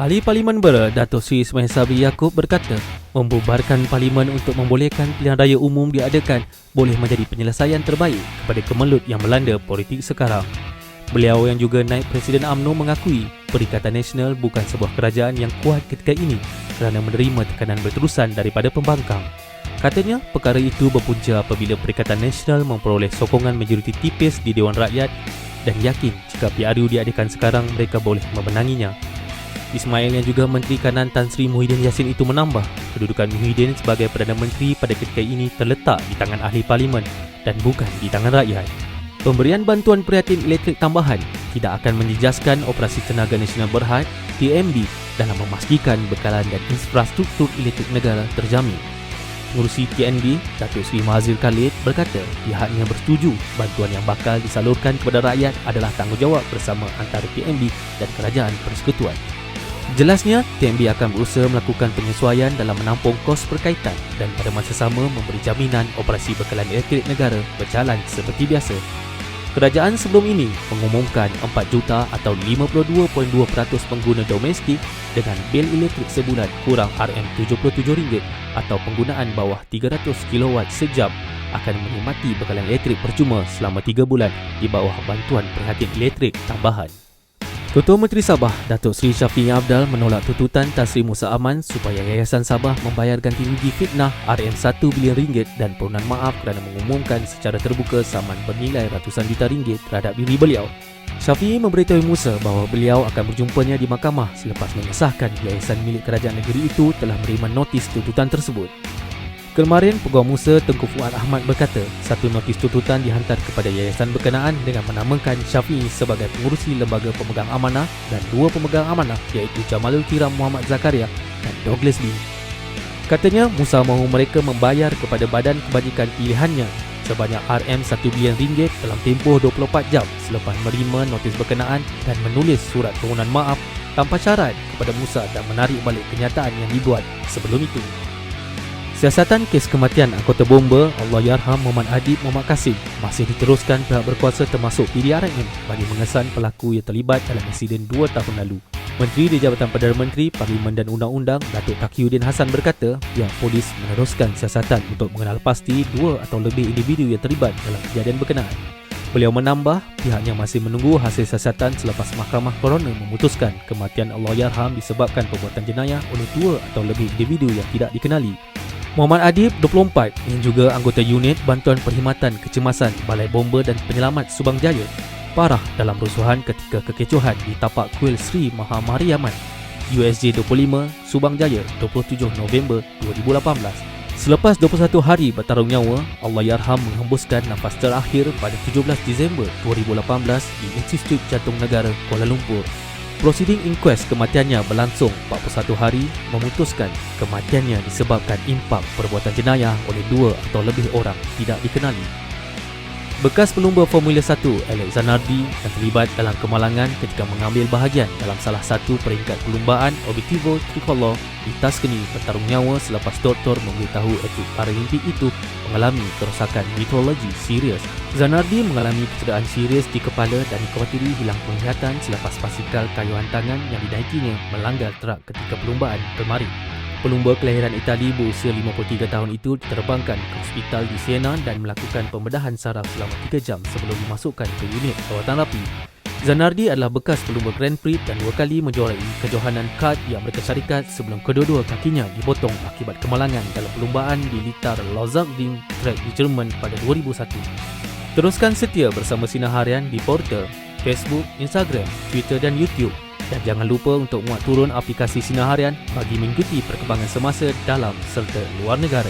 Ahli Parlimen Bera Datuk Seri Ismail Sabri Yaakob berkata, membubarkan Parlimen untuk membolehkan pilihan raya umum diadakan boleh menjadi penyelesaian terbaik kepada kemelut yang melanda politik sekarang. Beliau yang juga naib Presiden UMNO mengakui Perikatan Nasional bukan sebuah kerajaan yang kuat ketika ini kerana menerima tekanan berterusan daripada pembangkang. Katanya, perkara itu berpunca apabila Perikatan Nasional memperoleh sokongan majoriti tipis di Dewan Rakyat dan yakin jika PRU diadakan sekarang mereka boleh memenanginya. Ismail yang juga Menteri Kanan Tan Sri Muhyiddin Yassin itu menambah, kedudukan Muhyiddin sebagai Perdana Menteri pada ketika ini terletak di tangan ahli parlimen dan bukan di tangan rakyat. Pemberian bantuan prihatin elektrik tambahan tidak akan menjejaskan Operasi Tenaga Nasional Berhad TMB dalam memastikan bekalan dan infrastruktur elektrik negara terjamin. Pengurusi TNB, Datuk Seri Mahathir Khalid berkata pihaknya bersetuju bantuan yang bakal disalurkan kepada rakyat adalah tanggungjawab bersama antara TNB dan Kerajaan Persekutuan. Jelasnya, TNB akan berusaha melakukan penyesuaian dalam menampung kos berkaitan dan pada masa sama memberi jaminan operasi bekalan elektrik negara berjalan seperti biasa. Kerajaan sebelum ini mengumumkan 4 juta atau 52.2% pengguna domestik dengan bil elektrik sebulan kurang RM77 atau penggunaan bawah 300 kW sejam akan menikmati bekalan elektrik percuma selama 3 bulan di bawah bantuan prihatin elektrik tambahan. Ketua Menteri Sabah, Datuk Seri Shafie Apdal menolak tuntutan Tan Sri Musa Aman supaya Yayasan Sabah membayar ganti rugi fitnah RM1 bilion dan permohonan maaf kerana mengumumkan secara terbuka saman bernilai ratusan juta ringgit terhadap diri beliau. Shafie memberitahu Musa bahawa beliau akan berjumpanya di mahkamah selepas mengesahkan yayasan milik kerajaan negeri itu telah menerima notis tuntutan tersebut. Kemarin, Peguam Musa Tengku Fuad Ahmad berkata satu notis tuntutan dihantar kepada yayasan berkenaan dengan menamakan Shafie sebagai pengurusi lembaga pemegang amanah dan 2 pemegang amanah iaitu Jamalul Kiram Muhammad Zakaria dan Douglas Lee. Katanya, Musa mahu mereka membayar kepada badan kebajikan pilihannya sebanyak RM1 bilion dalam tempoh 24 jam selepas menerima notis berkenaan dan menulis surat permohonan maaf tanpa syarat kepada Musa dan menarik balik kenyataan yang dibuat sebelum itu. Siasatan kes kematian anggota bomba Allahyarham Muhammad Adib Muhammad Kasim masih diteruskan pihak berkuasa termasuk PDRM bagi mengesan pelaku yang terlibat dalam insiden 2 tahun lalu. Menteri di Jabatan Perdana Menteri, Parlimen dan Undang-Undang Datuk Taqiyuddin Hassan berkata pihak polis meneruskan siasatan untuk mengenal pasti 2 atau lebih individu yang terlibat dalam kejadian berkenaan. Beliau menambah pihaknya masih menunggu hasil siasatan selepas Mahkamah Coroner memutuskan kematian Allahyarham disebabkan perbuatan jenayah oleh 2 atau lebih individu yang tidak dikenali. Muhammad Adib, 24, yang juga anggota unit Bantuan Perkhidmatan Kecemasan Balai Bomba dan Penyelamat Subang Jaya, parah dalam rusuhan ketika kekecohan di tapak kuil Sri Maha Mariamman, USJ 25, Subang Jaya, 27 November 2018. Selepas 21 hari bertarung nyawa, Allahyarham menghembuskan nafas terakhir pada 17 Disember 2018 di Institut Jantung Negara Kuala Lumpur. Prosiding inquest kematiannya berlangsung 41 hari memutuskan kematiannya disebabkan impak perbuatan jenayah oleh 2 atau lebih orang tidak dikenali. Bekas pelumba Formula 1 Alex Zanardi yang terlibat dalam kemalangan ketika mengambil bahagian dalam salah satu peringkat perlumbaan Objetivo Tricolor di Tuscany bertarung nyawa selepas doktor memberitahu atlet Paralimpik itu mengalami kerosakan meteorologi serius. Zanardi mengalami kecederaan serius di kepala dan dikhawatirkan hilang penglihatan selepas basikal kayuhan tangan yang dinaikinya melanggar trak ketika perlumbaan kemarin. Pelumba kelahiran Itali berusia 53 tahun itu diterbangkan ke hospital di Siena dan melakukan pembedahan saraf selama 3 jam sebelum dimasukkan ke unit rawatan rapi. Zanardi adalah bekas pelumba Grand Prix dan 2 kali menjuarai kejohanan kart yang mereka syarikat sebelum kedua-dua kakinya dipotong akibat kemalangan dalam perlumbaan di litar Lausitzring Track di Jerman pada 2001. Teruskan setia bersama Sinar Harian di Portal, Facebook, Instagram, Twitter dan YouTube. Dan jangan lupa untuk muat turun aplikasi Sinar Harian bagi mengikuti perkembangan semasa dalam serta luar negara.